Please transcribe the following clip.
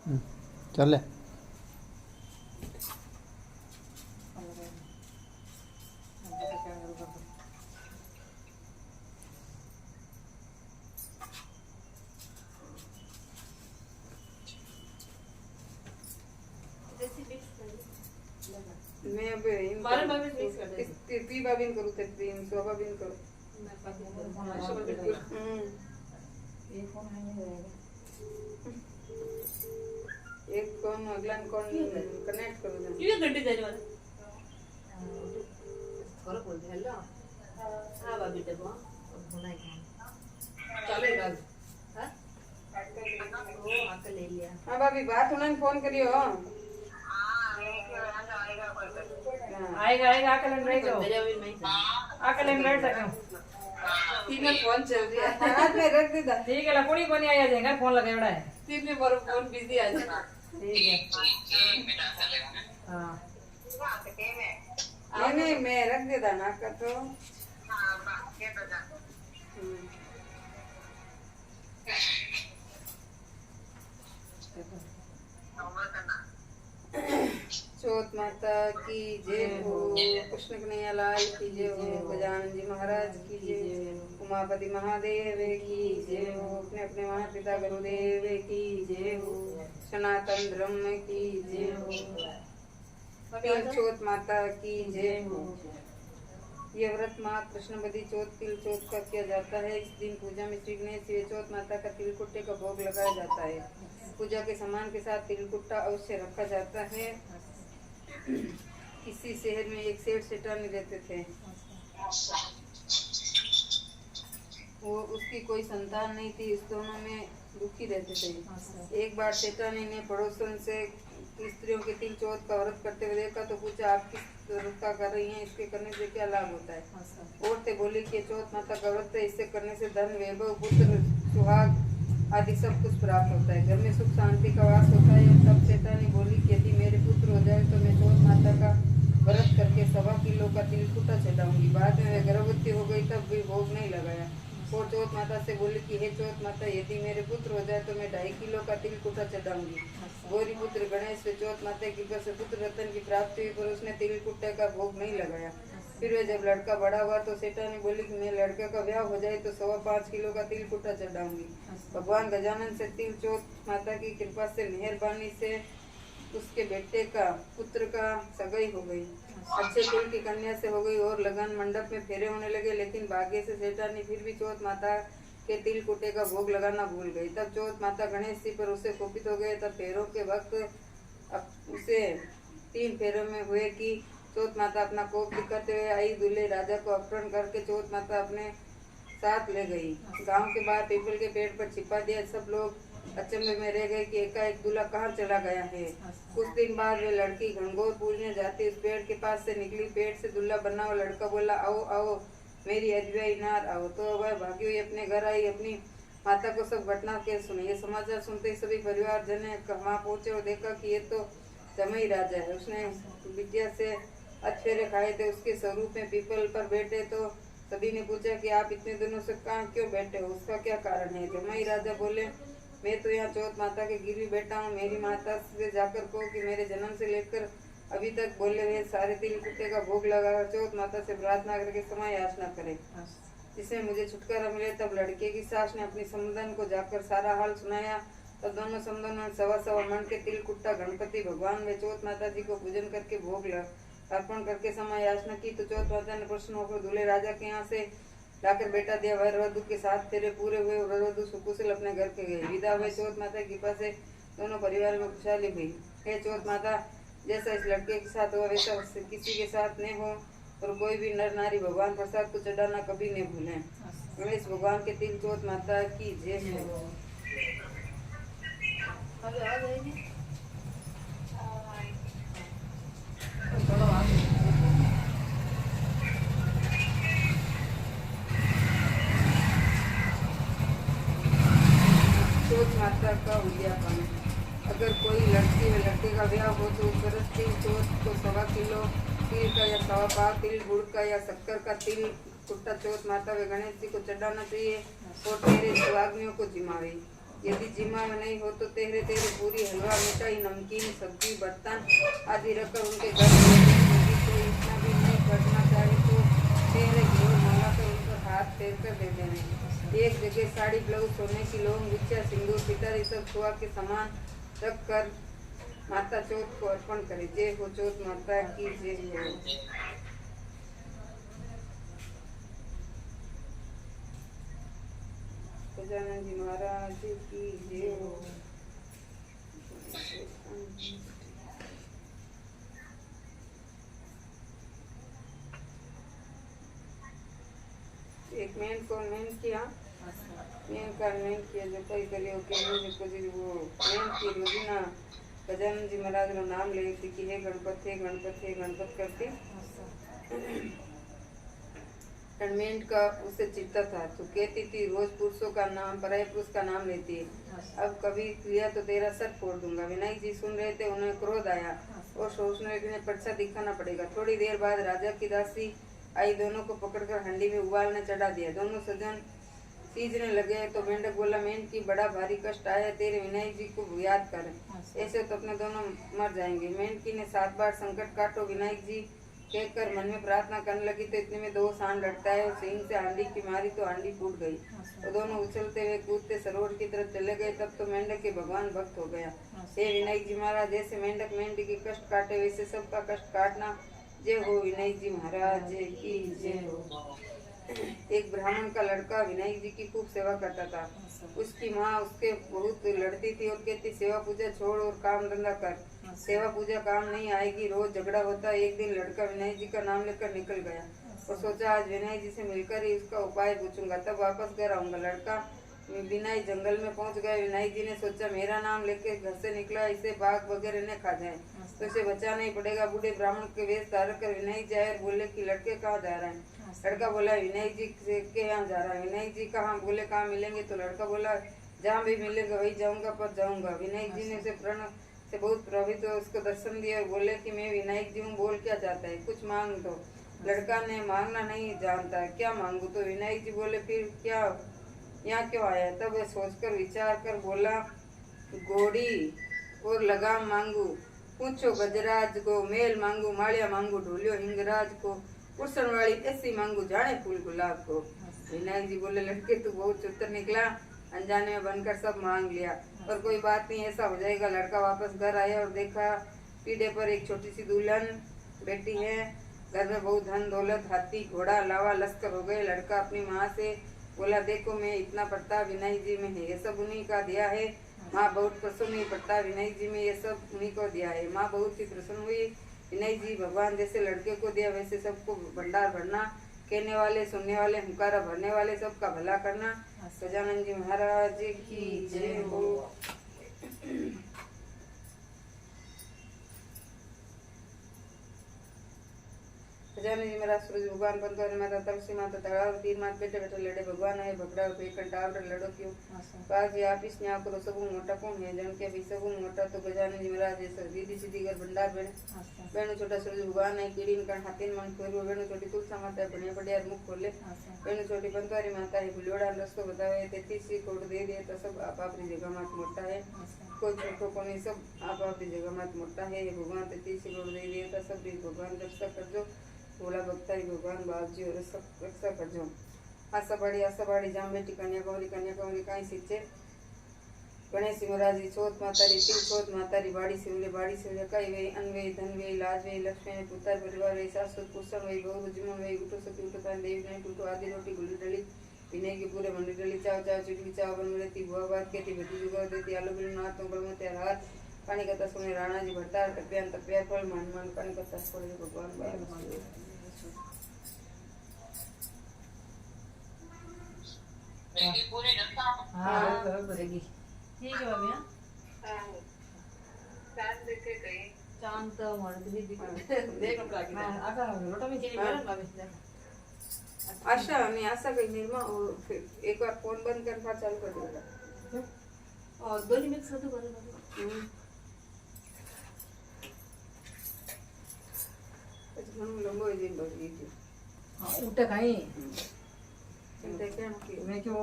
चले मैं अब बारह बार में मिक्स कर दे। पी बाबिन करूँ तो पी शोभा बिन करूँ मैं पापा को ये फोन हैंग हो जाएगा। एक कौन अगला कौन कनेक्ट करूँ ना क्यों घंटे जाने वाला थोड़ा बोल दे हेलो। हाँ बाबी टेबो अब होना है चलेगा हाँ वो आकर ले लिया। हाँ भाभी बात होना फोन करियो आएगा आएगा आकर लेने बैठ जाओ। मेरे अभी नहीं आकर लेने बैठ सकते तीन फोन चल रही है हाथ में रख दे ठीक है लकुड़ी को नहीं आया जाएगा फोन लगे बड़ा है। तीन में मेरा फोन बिजी आ जाए ठीक है हाँ नहीं मैं रख देता ना कर तो चौथ माता की जय हो कृष्ण कन्हैया लाल की जय हो गजानन जी महाराज की जय हो उमापति महादेव की जय हो अपने अपने महापिता गुरुदेव की जय हो सनातन धर्म की जय हो तिल चौथ माता की जय हो। ये व्रत माह कृष्णपति चौथ तिल चौथ का किया जाता है। इस दिन पूजा में श्री गणेश जी चौथ माता का तिलकुट्टे का भोग लगाया जाता है। पूजा के सामान के साथ तिलकुट्टा अवश्य रखा जाता है। किसी शहर में एक सेठ सेठानी रहते थे। वो उसकी कोई संतान नहीं थी। इस दोनों में दुखी रहते थे। एक बार सेठानी ने पड़ोसन से स्त्रियों के तिल चौथ का व्रत करते हुए देखा तो पूछा आप किस व्रत का कर रही हैं, इसके करने से क्या लाभ होता है। औरतें बोली कि चौथ माता का व्रत है, इससे करने से धन वैभव पुत्र सुहाग आदि सब कुछ प्राप्त होता है, घर में सुख शांति का वास होता है। तब सेठानी बोली कि यदि मेरे पुत्र हो जाए तो मैं चौथ माता का व्रत करके 1.25 किलो का तिलकुटा चढ़ाऊंगी। बाद में वह गर्भवती हो गई तब भी भोग नहीं लगाया। और चौथ माता से बोली कि हे चौथ माता यदि मेरे पुत्र हो जाए तो मैं 2.5 किलो का तिलकुटा चढ़ाऊंगी। गौरी पुत्र गणेश से चौथ माता की कृपा से पुत्र रत्न की प्राप्ति हुई पर उसने तिलकुटे का भोग नहीं लगाया। फिर वह जब लड़का बड़ा हुआ तो सेठानी बोली कि मैं लड़के का ब्याह हो जाए तो 5.25 किलो का तिलकुटा चढ़ाऊंगी। भगवान गजानन से तिल चौथ माता की कृपा से मेहरबानी से उसके बेटे का पुत्र का सगाई हो गई। अच्छे कुल की कन्या से हो गई और लगन मंडप में फेरे होने लगे। लेकिन भाग्य से सेठानी फिर भी चौथ माता के तिलकुटे का भोग लगाना भूल गई। तब चौथ माता गणेश जी पर उसे कोपित हो गए। तब फेरों के वक्त उसे 3 फेरों में हुए कि चौथ माता अपना कोप दिखाते हुए आई। दूल्हे राजा को अपहरण करके चौथ माता अपने साथ ले गई। गांव के बाहर पीपल के पेड़ पर छिपा दिया। सब लोग अचंभे में रह गए कि एकाएक दूल्हा कहाँ चला गया है। कुछ दिन बाद वे लड़की घनघोर पूजने जाती उस पेड़ के पास से निकली। पेड़ से दूल्हा बना हुआ लड़का बोला आओ आओ मेरी अजवाई नार आओ। तो वह भागी हुई अपने घर आई। अपनी माता को सब घटना के सुनी। ये समाचार सुनते ही सभी परिवार जने वहाँ पहुंचे और देखा कि ये तो जमई राजा है। उसने विद्या से अचफेरे खाए थे। उसके स्वरूप में पीपल पर बैठे तो सभी ने पूछा कि आप इतने दिनों से कहाँ क्यों बैठे हो, उसका क्या कारण है। जमई राजा बोले मैं तो यहाँ चौथ माता के गिरवी बैठा हूँ। मेरी माता से जाकर कहो कि मेरे जन्म से लेकर अभी तक बोले हुए सारे तिलकुटे का भोग लगाकर चौथ माता से प्रार्थना करके समय याचना करे जिससे मुझे छुटकारा मिले। तब लड़के की सास ने अपनी समधन को जाकर सारा हाल सुनाया। तब दोनों समधनों ने 1.25 मन के तिलकुट्टा गणपति भगवान व चौथ माता जी को पूजन करके भोग अर्पण करके समय याचना की। तो चौथ माता ने प्रश्न होकर दूल्हे राजा के यहाँ से लाकर बेटा दिया। वर वधू के साथ तेरे पूरे हुए। वर वधू सुकुशल अपने घर के गए। विदा हुए चौथ माता की कृपा से दोनों परिवार में खुशहाली हुई। हे चौथ माता जैसा इस लड़के के साथ हुआ वैसा किसी के साथ नहीं हो और कोई भी नर नारी भगवान प्रसाद को चढ़ाना कभी नहीं भूलें। गणेश भगवान के तिल चौथ माता की जय हो। चौथ माता का उद्यापन। अगर कोई लड़की व लड़के का ब्याह हो तो उस वर्ष तिल चौथ को 1.25 किलो तिल का या 1.25 तिल गुड़ का या शक्कर का तिल कुट्टा चौथ माता व गणेश जी को चढ़ाना चाहिए और तेरे सुहागिनियों को जिमावे। यदि जिम्मा में नहीं हो तो तेरे तेरे पूरी हलवा मिठाई नमकीन सब्जी बर्तन आदि रखकर उनके घर भेजें। यदि कोई इतना भी नहीं करना चाहे तो तेरे घेर मंगाकर उन पर हाथ फेर कर दे देने। एक जगह साड़ी ब्लाउज सोने की लौंग गुच्छा सिंदूर पिटारी सब छुआ के सामान रख कर माता चौथ को अर्पण करे। जय हो चौथ माता की जय हो। गजानन जी महाराज की जय हो। एक मेन को मेन किया मेन का मेन किया जो कई करियो के मुझे कुछ वो मेन की रोजिना गजानन जी महाराज रो नाम ले कि हे गणपत हे गणपत हे गणपत करती मेन का उसे चित्ता था तो कहती थी रोज पुरुषों का नाम पराये पुरुष का नाम लेती है। अब कभी लिया तो तेरा सर फोड़ दूंगा। विनायक जी सुन रहे थे, उन्हें क्रोध आया और सोचने लगे पर्चा दिखाना पड़ेगा। थोड़ी देर बाद राजा की दासी आई, दोनों को पकड़कर हंडी में उबालने चढ़ा दिया। दोनों सज्जन सीजने लगे तो मेंढक बोला, मेंढक की बड़ा भारी कष्ट आया, तेरे विनायक जी को याद कर, ऐसे तो अपने दोनों मर जाएंगे। मेंढकी ने 7 बार संकट काटो विनायक जी कहकर मन में प्रार्थना करने लगी तो इतने में 2 सांड लटता है और सिंह से हांडी की मारी तो हांडी फूट गई। तो दोनों उछलते हुए कूदते सरोवर की तरफ चले गए। तब तो मेंढक के भगवान भक्त हो गया। हे विनायक जी महाराज, जैसे मेंढक मेंढी की कष्ट काटे वैसे सबका कष्ट काटना। जय हो विनायक जी महाराज की जय हो। एक ब्राह्मण का लड़का विनायक जी की खूब सेवा करता था। उसकी माँ उसके बहुत लड़ती थी और कहती, सेवा पूजा छोड़ और काम धंधा कर, सेवा पूजा काम नहीं आएगी। रोज झगड़ा होता। एक दिन लड़का विनायक जी का नाम लेकर निकल गया और सोचा आज विनायक जी से मिलकर ही उसका उपाय पूछूंगा, तब वापस घर आऊंगा। लड़का विनायक जंगल में पहुंच गया। विनायक जी ने सोचा मेरा नाम लेके घर से निकला, इसे बाघ वगैरह ने खा जाए तो इसे बचाना ही पड़ेगा। बूढ़े ब्राह्मण के वेश धारण कर विनायक जी आए और बोले कि लड़के कहाँ जा रहे हैं। लड़का बोला विनायक जी के यहाँ जा रहा है। विनायक जी कहाँ? बोले कहाँ मिलेंगे? तो लड़का बोला जहाँ भी मिलेगा वही जाऊंगा, पर जाऊंगा। विनायक जी ने उसे प्रण से बहुत प्रभावित हो उसको दर्शन दिया और बोले कि मैं विनायक जी हूँ, बोल क्या चाहता है, कुछ मांग दो। लड़का ने मांगना नहीं जानता, क्या मांगू? तो विनायक जी बोले फिर क्या यहाँ क्यों आया? तब वह सोचकर विचार कर बोला घोड़ी और लगाम मांगू, पूछो गजराज को, मेल मांगू, माड़िया मांगू, ढोलियो हिंगराज को, पुरसन वाली ऐसी मांगू, जाने फूल गुलाब को। विनायक जी बोले लड़के तू बहुत चुतर निकला, अनजाने में बनकर सब मांग लिया, पर कोई बात नहीं, ऐसा हो जाएगा। लड़का वापस घर आया और देखा पीढ़े पर एक छोटी सी दुल्हन बैठी है। घर में बहुत धन दौलत, हाथी घोड़ा लावा लश्कर हो गए। लड़का अपनी माँ से बोला देखो मैं इतना प्रताप विनायक जी में है, ये सब उन्हीं का दिया है। माँ बहुत प्रसन्न हुई, प्रताप विनायक जी में ये सब उन्हीं को दिया है। माँ बहुत ही प्रसन्न हुई। विनायक जी भगवान जैसे लड़के को दिया वैसे सबको भंडार भरना, कहने वाले सुनने वाले हुंकारा भरने वाले सबका भला करना। गजानन जी महाराज की जय हो। गजानन जी महाराज सूरज भगवान पंतवारी माता तुलसी माता तालाब तीर मात बैठे बैठे लड़े भगवान है भगड़ा एक टावर लड़ो क्यों बाज जी आप इस न्याय करो सबू मोटा कौन है जन के भी सबू मोटा तो गजानन जी महाराज जैसे दीदी सीधी कर भंडार बेणु छोटा सूरज भगवान है कीड़ीन का हाथीन मन खोरू बेणु छोटी तुलसा माता है बढ़िया बढ़िया मुख खोले बेणु छोटी पंतवारी माता है बुलियोड़ा रस्तो बतावे 33 कोट दे दिए तो सब आप अपनी जगह मात मोटा है कोई छोटो को नहीं सब आप अपनी जगह मात मोटा है भगवान 33 कोट दे दिए तो सब भगवान रक्षा कर जो भोला भक्ता भगवान बाप जी और रक्षा कर जो आशा बाड़ी जाम बेटी कन्याकुमारी काई सीचे गणेश महाराज चौथ मातारी तिल चौथ मातारी बाड़ी सिवले कई वे अनवे धन वे लाज वे लक्ष्मी ने पुत्र परिवार वे सासु पुष्ण वे गौर जिमन वे उठो सखी उठो तान देवी ने टूटो आदि रोटी गुली डली विनय की पूरे मंडी डली चाव चिटकी चाव बन मिलती बुआ बात कहती बेटी जुगाड़ देती आलू बिल नाथ तो बल में तेरा हाथ पानी कथा सुने राणा जी भरता तप्या फल मन पानी कथा पड़े भगवान बाप हाँ भरेगी ठीक है भाभी। चांद तो मर्द ही देख अपना आका लोटा में चीनी मेरा भाभी आशा मैं आशा कहीं निर्मा और फिर एक बार फोन बंद कर फिर चालू कर देगा और दोनों मिक्स कर दो बस हम लंबो दिन बस ये हां उठा कहीं चिंता क्या मैं क्यों